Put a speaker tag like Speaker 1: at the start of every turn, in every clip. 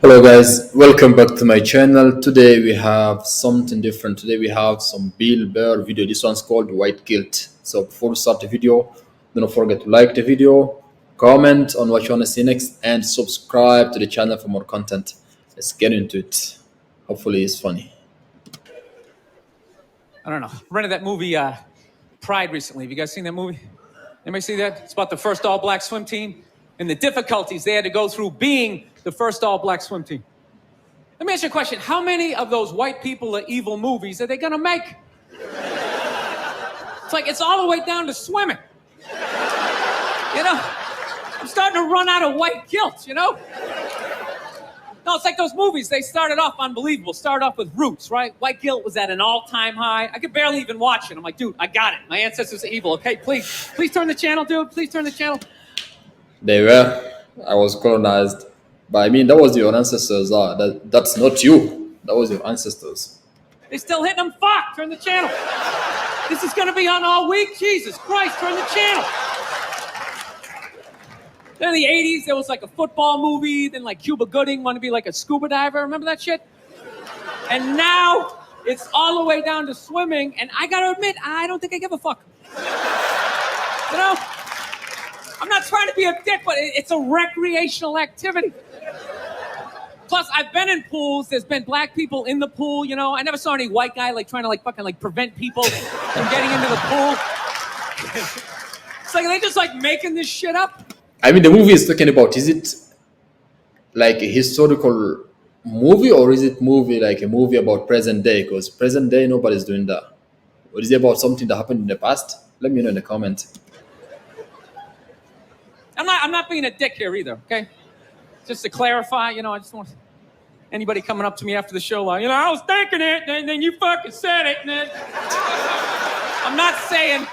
Speaker 1: Hello guys, welcome back to my channel. Today we have something different. Today we have some Bill Burr video. This one's called White Guilt. So before we start the video, don't forget to like the video, comment on what you want to see next, and subscribe to the channel for more content. Let's get into it. Hopefully it's funny.
Speaker 2: I don't know. Rented that movie Pride recently. Have you guys seen that movie? Anybody see that? It's about the first all-black swim team and the difficulties they had to go through being the first all-black swim team. Let me ask you a question. How many of those white people are evil movies are they gonna make? It's like it's all the way down to swimming. You know? I'm starting to run out of white guilt, you know? No, it's like those movies. They started off unbelievable. Started off with Roots, right? White guilt was at an all-time high. I could barely even watch it. I'm like, dude, I got it. My ancestors are evil. Okay, please turn the channel, dude. Please turn the channel.
Speaker 1: They were. I was colonized. But I mean, that was your ancestors. That's not you. That was your ancestors.
Speaker 2: They still hitting them. Fuck, turn the channel. This is going to be on all week. Jesus Christ, turn the channel. Then in the 80s, there was like a football movie. Then like Cuba Gooding wanted to be like a scuba diver. Remember that shit? And now it's all the way down to swimming. And I got to admit, I don't think I give a fuck. You know? I'm not trying to be a dick, but it's a recreational activity. Plus, I've been in pools. There's been black people in the pool, you know. I never saw any white guy like trying to like fucking like prevent people from getting into the pool. It's like they just like making this shit up.
Speaker 1: I mean, the movie is talking about, is it like a historical movie or is it movie like a movie about present day? Because present day, nobody's doing that. Or is it about something that happened in the past? Let me know in the comment.
Speaker 2: I'm not being a dick here either, okay? Just to clarify, you know, I just want anybody coming up to me after the show like, you know, I was thinking it, and then you fucking said it, and then... I'm not saying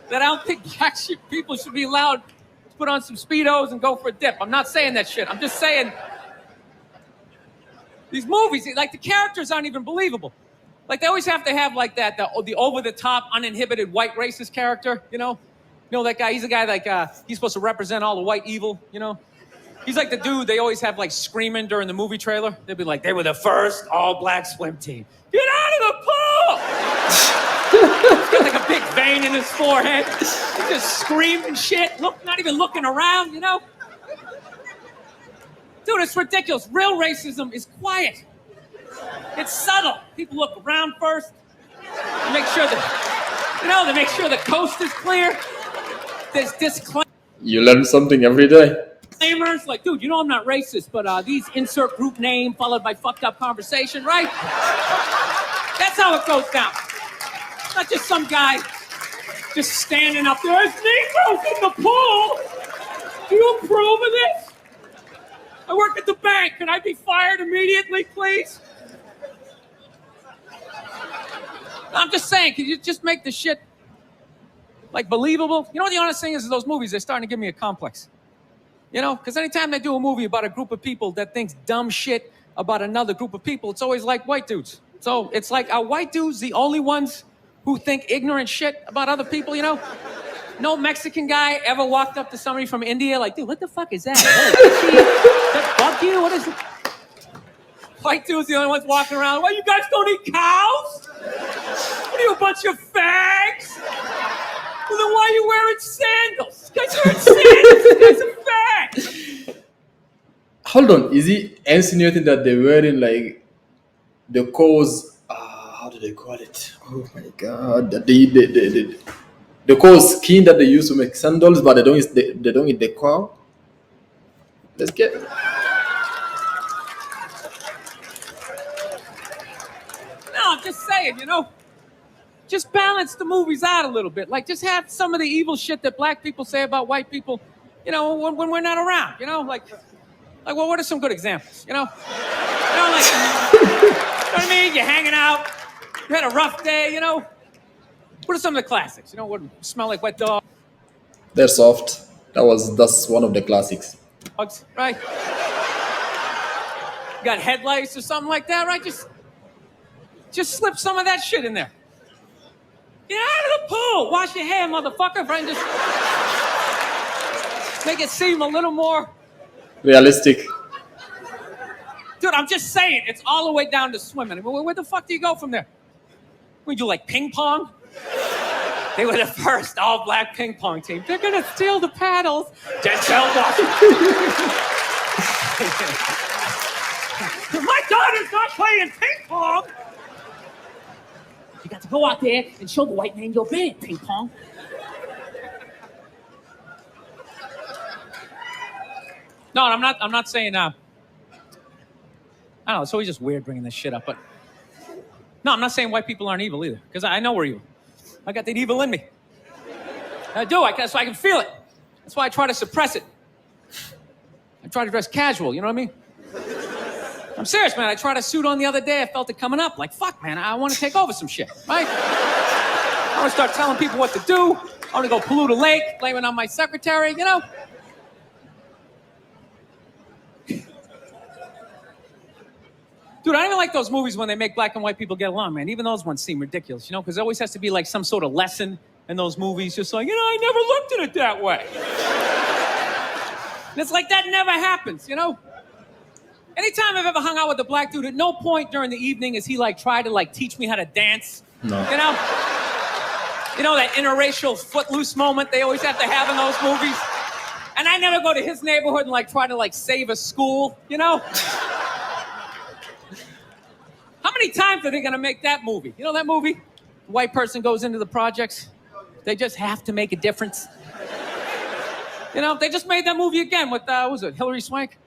Speaker 2: that I don't think black people should be allowed to put on some Speedos and go for a dip. I'm not saying that shit. I'm just saying these movies, like the characters aren't even believable. Like they always have to have like that, the over-the-top, uninhibited white racist character, you know? You know that guy, he's a guy like, he's supposed to represent all the white evil, you know? He's like the dude they always have like screaming during the movie trailer. They'll be like, they were the first all-black swim team. Get out of the pool! He's got like a big vein in his forehead. He's just screaming shit, not even looking around, you know? Dude, it's ridiculous. Real racism is quiet. It's subtle. People look around first. They make sure that, you know, they make sure the coast is clear. There's disclaimers.
Speaker 1: You learn something every day.
Speaker 2: Like, dude, you know I'm not racist, but these insert group name followed by fucked up conversation, right? That's how it goes down. Not just some guy just standing up there. There's Negroes in the pool. Do you approve of this? I work at the bank. Can I be fired immediately, please? I'm just saying, can you just make the shit like believable? You know what the honest thing is those movies, they're starting to give me a complex. You know, because anytime they do a movie about a group of people that thinks dumb shit about another group of people, it's always like white dudes. So it's like, are white dudes the only ones who think ignorant shit about other people, you know? No Mexican guy ever walked up to somebody from India like, dude, what the fuck is that? That bug you? What is it? White dudes the only ones walking around. Well, you guys don't eat cows? What are you, a bunch of fags? Well, then why are you wearing sandals? You guys are wearing sandals. You guys are fags.
Speaker 1: Hold on, is he insinuating that they're wearing like the cause? How do they call it? Oh my god, the cause skin that they use to make sandals, but they don't eat the cow. Let's get.
Speaker 2: No, I'm just saying, you know. Just balance the movies out a little bit. Like, just have some of the evil shit that black people say about white people, you know, when we're not around, you know? Like, well, what are some good examples, you know? You know, like, you know what I mean? You're hanging out. You had a rough day, you know? What are some of the classics? You know, what smell like wet dogs,
Speaker 1: They're soft. That's one of the classics.
Speaker 2: right? You got headlights or something like that, right? Just slip some of that shit in there. Get out of the pool! Wash your hair, motherfucker, right? Just make it seem a little more
Speaker 1: Realistic.
Speaker 2: But I'm just saying, it's all the way down to swimming. I mean, where the fuck do you go from there? We do like ping pong? They were the first all-black ping pong team. They're gonna steal the paddles. Denzel Washington. My daughter's not playing ping pong. You got to go out there and show the white man you're bad at ping pong. No, I'm not saying. I don't know. It's always just weird bringing this shit up, but no, I'm not saying white people aren't evil either, because I know we're evil. I got that evil in me. I do. That's why I can feel it. That's why I try to suppress it. I try to dress casual. You know what I mean? I'm serious, man. I tried a suit on the other day. I felt it coming up. Like, fuck, man. I want to take over some shit, right? I want to start telling people what to do. I want to go pollute a lake, blaming on my secretary, you know? Dude, I don't even like those movies when they make black and white people get along, man. Even those ones seem ridiculous, you know? Because there always has to be like some sort of lesson in those movies. Just like, I never looked at it that way. And it's like, that never happens, you know? Anytime I've ever hung out with a black dude, at no point during the evening has he like tried to like teach me how to dance.
Speaker 1: No.
Speaker 2: You know? You know that interracial footloose moment they always have to have in those movies? And I never go to his neighborhood and like try to like save a school, you know? How many times are they gonna make that movie? You know that movie? White person goes into the projects. They just have to make a difference. You know, they just made that movie again with, what was it, Hilary Swank?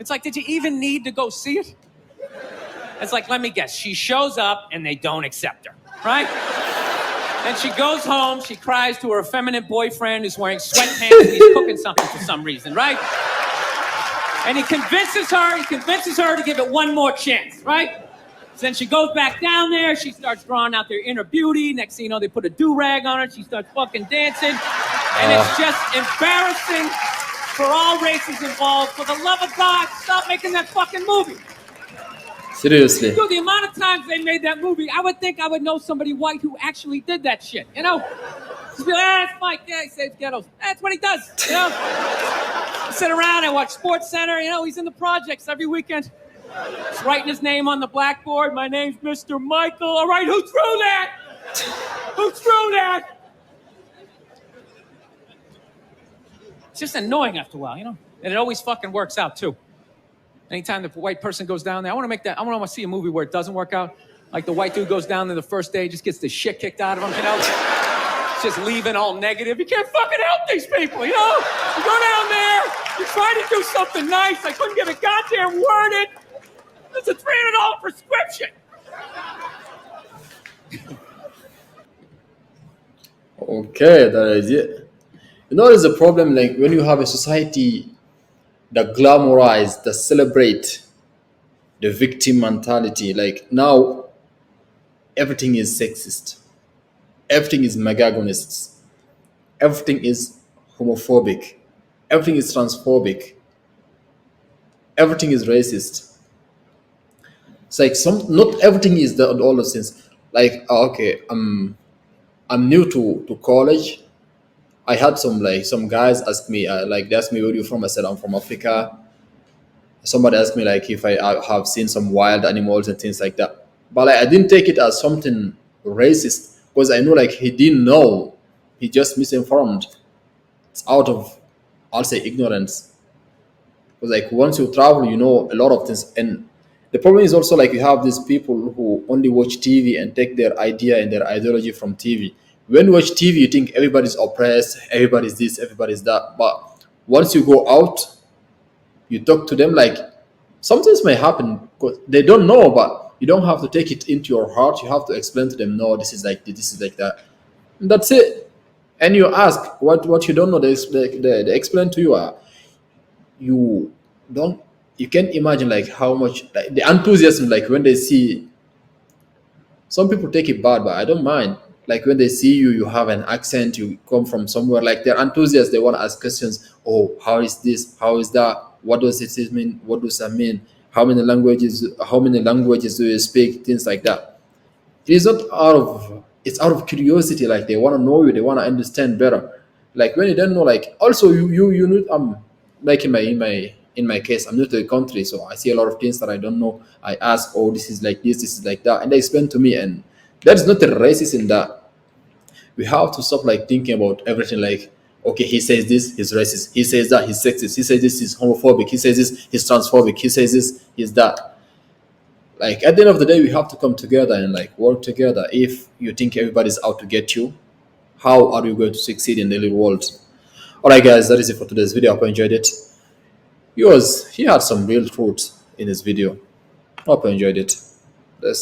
Speaker 2: It's like, did you even need to go see it? It's like, let me guess, she shows up and they don't accept her, right? And she goes home, she cries to her effeminate boyfriend who's wearing sweatpants and he's cooking something for some reason, right? And he convinces her to give it one more chance, right? So then she goes back down there, she starts drawing out their inner beauty. Next thing you know, they put a do-rag on her, she starts fucking dancing. And it's just embarrassing for all races involved. For the love of God, stop making that fucking movie.
Speaker 1: Seriously.
Speaker 2: Dude, the amount of times they made that movie, I would think I would know somebody white who actually did that shit, you know? Just be like, that's Mike, yeah, he saves ghettos. That's what he does, you know? I sit around, I watch Sports Center, you know, he's in the projects every weekend. He's writing his name on the blackboard. My name's Mr. Michael. All right, who threw that? Who threw that? It's just annoying after a while, you know? And it always fucking works out, too. Anytime the white person goes down there, I want to see a movie where it doesn't work out. Like the white dude goes down there the first day, just gets the shit kicked out of him, you know? Just leaving all negative. You can't fucking help these people, you know? You go down there, you try to do something nice. I couldn't get a goddamn word in. It's a $300 prescription.
Speaker 1: Okay, that is it. You know, there's a problem like when you have a society that glamorize, that celebrate the victim mentality. Like now, everything is sexist, everything is megagonist, everything is homophobic, everything is transphobic, everything is racist. It's like not everything is all those things. Like okay, I'm new to college. I had some guys ask me like they asked me where you from. I said I'm from Africa. Somebody asked me like if I have seen some wild animals and things like that. But like, I didn't take it as something racist because I know like he didn't know. He just misinformed. It's out of, I'll say, ignorance. Because like once you travel, you know a lot of things. And the problem is also like you have these people who only watch TV and take their idea and their ideology from TV. When you watch TV, you think everybody's oppressed, everybody's this, everybody's that. But once you go out, you talk to them, like some things may happen because they don't know, but you don't have to take it into your heart. You have to explain to them, no, this is like this, this is like that. And that's it. And you ask what you don't know, they explain to you. You don't, you can't imagine like how much like, the enthusiasm, like when they see, some people take it bad, but I don't mind. Like when they see you, you have an accent, you come from somewhere, like they're enthusiasts, they want to ask questions. Oh, how is this? How is that? What does it mean? What does that mean? How many languages do you speak? Things like that. It is not out of, it's out of curiosity, like they want to know you, they want to understand better. Like when you don't know, like also you need like in my in my case, I'm new to the country, so I see a lot of things that I don't know. I ask, oh, this is like this is like that, and they explain to me, and there's nothing racist in that. We have to stop like thinking about everything like, okay, he says this, he's racist. He says that, he's sexist. He says this, he's homophobic. He says this, he's transphobic. He says this, he's that. Like at the end of the day, we have to come together and like work together. If you think everybody's out to get you, how are you going to succeed in the real world? All right, guys, that is it for today's video. I hope you enjoyed it. He had some real truth in his video. Hope you enjoyed it. Let's